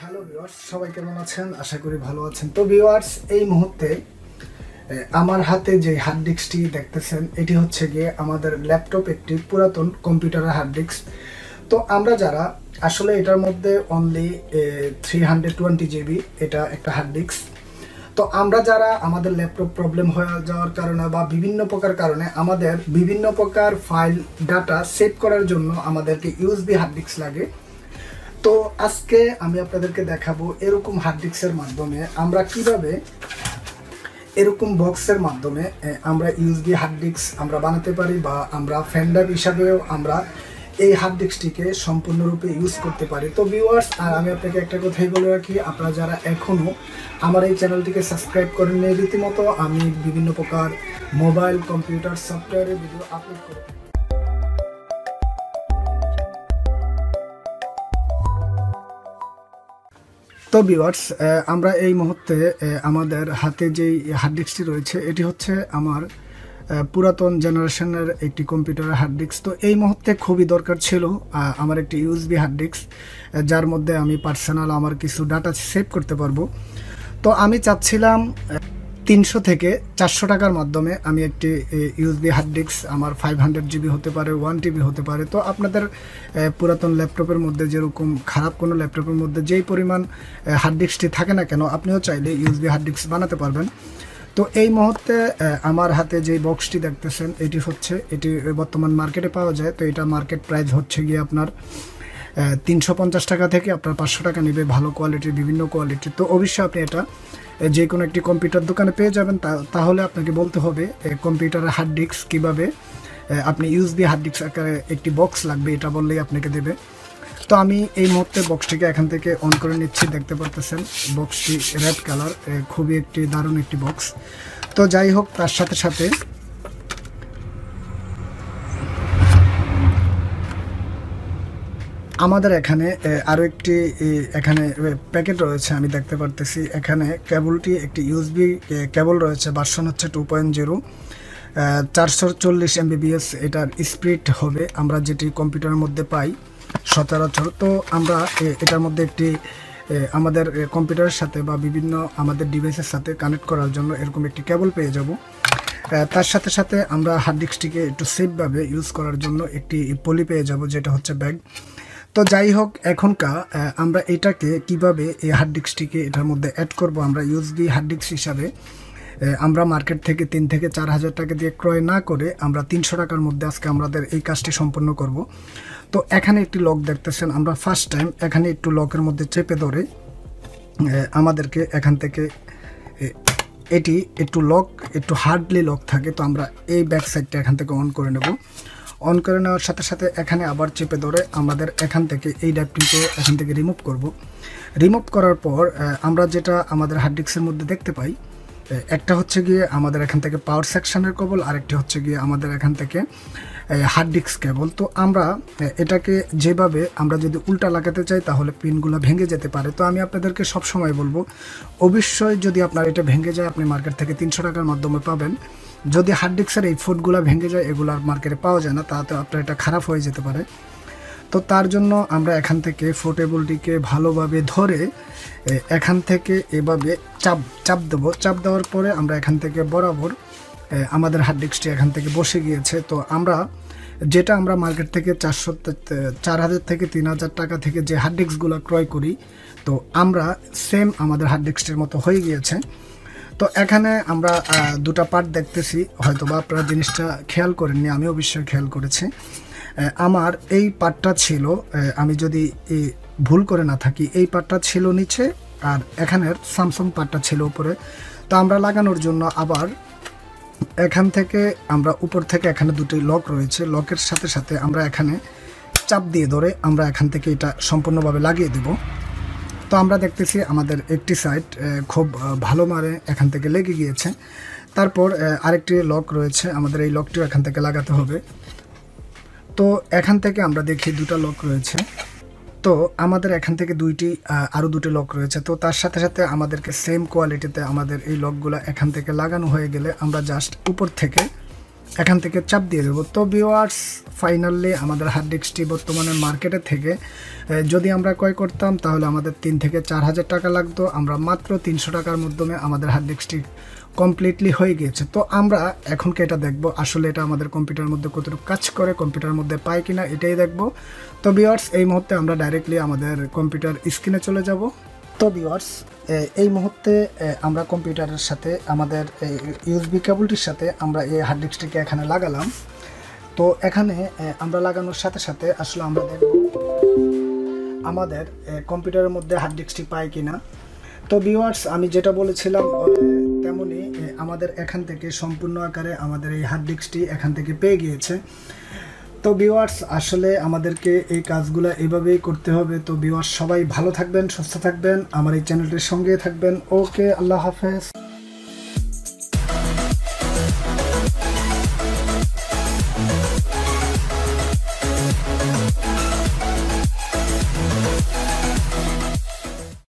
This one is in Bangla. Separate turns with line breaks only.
হ্যালো ভিউয়ার্স, সবাই কেমন আছেন? আশা করি ভালো আছেন। তো ভিউয়ার্স, এই মুহূর্তে আমার হাতে যে হার্ড ডিস্কটি দেখতেছেন, এটি হচ্ছে গিয়ে আমাদের ল্যাপটপ একটি পুরাতন কম্পিউটারের হার্ড ডিস্ক। তো আমরা যারা আসলে এটার মধ্যে অনলি 320 জিবি এটা একটা হার্ড ডিস্ক। তো আমরা যারা আমাদের ল্যাপটপ প্রবলেম হয়ে যাওয়ার কারণে বা বিভিন্ন প্রকার কারণে আমাদের বিভিন্ন প্রকার ফাইল ডাটা সেভ করার জন্য আমাদেরকে ইউএসবি হার্ড ডিস্ক লাগে। তো আজকে আমি আপনাদেরকে দেখাবো এরকম হার্ড ডিস্কের মাধ্যমে আমরা কিভাবে এরকম বক্সের মাধ্যমে আমরা ইউএসবি হার্ড ডিস্ক আমরা বানাতে পারি, বা আমরা ফ্যান ড্রাইভ হিসাবেও আমরা এই হার্ড ডিস্কটিকে সম্পূর্ণরূপে ইউজ করতে পারি। তো ভিউয়ার্স, আর আমি আপনাকে একটা কথাই বলে রাখি, আপনারা যারা এখনও আমার এই চ্যানেলটিকে সাবস্ক্রাইব করেননি, রীতিমতো আমি বিভিন্ন প্রকার মোবাইল কম্পিউটার সফটওয়্যারের ভিডিও আপলোড করে থাকি। তো ভিউয়ার্স, আমরা এই মুহূর্তে আমাদের হাতে যেই হার্ড ডিস্কটি রয়েছে, এটি হচ্ছে আমার পুরাতন জেনারেশনের একটি কম্পিউটারের হার্ড ডিস্ক। তো এই মুহূর্তে খুবই দরকার ছিল আমার একটি ইউএসবি হার্ড ডিস্ক, যার মধ্যে আমি পার্সোনাল আমার কিছু ডাটা সেভ করতে পারবো। তো আমি চাচ্ছিলাম 300 থেকে 400 টাকার মাধ্যমে আমি একটি ইউএসবি হার্ড ডিস্ক, আমার 500 জিবি হতে পারে, 1 টিবি হতে পারে। তো আপনাদের পুরাতন ল্যাপটপের মধ্যে যেরকম খারাপ কোনো ল্যাপটপের মধ্যে যেই পরিমাণ হার্ড ডিস্কটি থাকে না কেন, আপনিও চাইলে ইউএসবি হার্ড ডিস্ক বানাতে পারবেন। তো এই মুহূর্তে আমার হাতে যে বক্সটি দেখতেছেন, এটি বর্তমান মার্কেটে পাওয়া যায়। তো এটা মার্কেট প্রাইস হচ্ছে গিয়ে আপনার 350 টাকা থেকে আপনার 500 টাকা নেবে, ভালো কোয়ালিটির, বিভিন্ন কোয়ালিটির। তো অবশ্যই আপনি এটা যে কোনো একটি কম্পিউটার দোকানে পেয়ে যাবেন। তাহলে আপনাকে বলতে হবে কম্পিউটারের হার্ড ডিস্ক কীভাবে আপনি ইউএসবি হার্ড ডিস্ক আকারে একটি বক্স লাগবে, এটা বললেই আপনাকে দেবে। তো আমি এই মুহূর্তে বক্সটিকে এখান থেকে অন করে নিচ্ছি। দেখতে পারতেছেন বক্সটি রেড কালার, খুবই একটি দারুণ একটি বক্স। তো যাই হোক, তার সাথে সাথে আমাদের এখানে আরও একটি এখানে প্যাকেট রয়েছে। আমি দেখতে পারতেছি এখানে কেবলটি একটি ইউএসবি কেবল রয়েছে, ভার্সন হচ্ছে 2.0, 440 MBPS এটার স্পিড হবে, আমরা যেটি কম্পিউটারের মধ্যে পাই সচরাচর। তো আমরা এটার মধ্যে একটি আমাদের কম্পিউটারের সাথে বা বিভিন্ন আমাদের ডিভাইসের সাথে কানেক্ট করার জন্য এরকম একটি কেবল পেয়ে যাব। তার সাথে সাথে আমরা হার্ড ডিস্কটিকে একটু সেফভাবে ইউজ করার জন্য একটি পলি পেয়ে যাব, যেটা হচ্ছে ব্যাগ। তো যাই হোক, এখনকার আমরা এটাকে কিভাবে এই হার্ড ডিস্কটিকে এটার মধ্যে অ্যাড করব, আমরা ইউএসবি হার্ড ডিস্ক হিসাবে আমরা মার্কেট থেকে 3 থেকে 4 হাজার টাকা দিয়ে ক্রয় না করে আমরা 300 টাকার মধ্যে আজকে আমাদের এই কাজটি সম্পন্ন করব। তো এখানে একটি লক দেখতেছেন, আমরা ফার্স্ট টাইম এখানে একটু লকের মধ্যে চেপে ধরে আমাদেরকে এখান থেকে এটি একটু হার্ডলি লক থাকে। তো আমরা এই ব্যাক সাইডটা এখান থেকে অন করে নেব। অন করে নেওয়ার সাথে সাথে এখানে আবার চেপে ধরে আমাদের এখান থেকে এই ড্রাইভটিকে এখান থেকে রিমুভ করব। রিমুভ করার পর আমরা যেটা আমাদের হার্ড ডিস্কের মধ্যে দেখতে পাই, একটা হচ্ছে গিয়ে আমাদের এখান থেকে পাওয়ার সেকশনের কেবল, আরেকটি হচ্ছে গিয়ে আমাদের এখান থেকে হার্ড ডিস্ক কেবল। তো আমরা এটাকে যেভাবে আমরা যদি উল্টা লাগাতে চাই তাহলে পিনগুলো ভেঙে যেতে পারে। তো আমি আপনাদেরকে সবসময় বলবো, অবশ্যই যদি আপনার এটা ভেঙে যায়, আপনি মার্কেট থেকে 300 টাকার মাধ্যমে পাবেন। যদি হার্ড ডিস্কের এই ফুটগুলো ভেঙে যায়, এগুলো মার্কেটে পাওয়া যায় না, তাতে আপনার এটা খারাপ হয়ে যেতে পারে। তো তার জন্য আমরা এখান থেকে পোর্টেবলটিকে ভালোভাবে ধরে এখান থেকে এভাবে চাপ দেবো। চাপ দেওয়ার পরে আমরা এখান থেকে বরাবর আমাদের হার্ড ডিস্কটি এখান থেকে বসে গিয়েছে। তো আমরা মার্কেট থেকে 4,000 থেকে 3,000 টাকা থেকে যে হার্ড ডিস্কগুলো ক্রয় করি, তো আমরা সেম আমাদের হার্ড ডিস্কটির মতো হয়ে গিয়েছে। তো এখানে আমরা দুটা পার্ট দেখতেছি, হয়তো বা আপনারা জিনিসটা খেয়াল করেননি, আমি অবশ্যই খেয়াল করেছি। আমার এই পার্টটা ছিল, আমি যদি ভুল করে না থাকি, এই পার্টটা ছিল নিচে আর এখানের স্যামসাং পার্টটা ছিল উপরে। তো আমরা লাগানোর জন্য আবার এখান থেকে আমরা উপর থেকে এখানে দুটি লক রয়েছে, লকের সাথে সাথে আমরা এখানে চাপ দিয়ে ধরে আমরা এখান থেকে এটা সম্পূর্ণভাবে লাগিয়ে দেব। তো আমরা দেখতেছি আমাদের একটি সাইড খুব ভালো মারে এখান থেকে লেগে গিয়েছে। তারপর আরেকটি লক রয়েছে, আমাদের এই লকটিও এখান থেকে লাগাতে হবে। তো এখান থেকে আমরা দেখি দুটো লক রয়েছে। তো আমাদের এখান থেকে আরও দুটি লক রয়েছে। তো তার সাথে সাথে আমাদেরকে সেম কোয়ালিটিতে আমাদের এই লকগুলো এখান থেকে লাগানো হয়ে গেলে আমরা জাস্ট উপর থেকে এখান থেকে চাপ দিয়ে দেবো। তো ভিউয়ার্স, ফাইনালি আমাদের হার্ড ডিস্কটি বর্তমানে মার্কেটে থেকে যদি আমরা ক্রয় করতাম তাহলে আমাদের 3 থেকে 4,000 টাকা লাগতো। আমরা মাত্র 300 টাকার মাধ্যমে আমাদের হার্ড ডিস্কটি কমপ্লিটলি হয়ে গিয়েছে। তো আমরা এখনকে এটা দেখব আসলে এটা আমাদের কম্পিউটারের মধ্যে কতটুকু কাজ করে, কম্পিউটারের মধ্যে পাই কিনা, এটাই দেখব। তো ভিউয়ার্স, এই মুহূর্তে আমরা ডাইরেক্টলি আমাদের কম্পিউটার স্ক্রিনে চলে যাব। তো ভিউয়ার্স, এই মুহূর্তে আমরা কম্পিউটারের সাথে আমাদের ইউএসবি কেবলটির সাথে আমরা এই হার্ড ডিস্কটিকে এখানে লাগালাম। তো এখানে আমরা লাগানোর সাথে সাথে আসলে আমরা দেখব আমাদের কম্পিউটারের মধ্যে হার্ড ডিস্কটি পাই কিনা। তো ভিউয়ার্স, আমি যেটা বলেছিলাম তেমনি আমাদের এখান থেকে সম্পূর্ণ আকারে আমাদের এই হার্ড ডিস্কটি এখান থেকে পেয়ে গিয়েছে। তো ভিউয়ার্স, আসলে আমাদেরকে এই কাজগুলো এভাবেই করতে হবে। তো ভিউয়ার্স, সবাই ভালো থাকবেন, সুস্থ থাকবেন, আমার এই চ্যানেলটির সঙ্গে থাকবেন। ওকে, আল্লাহ হাফেজ।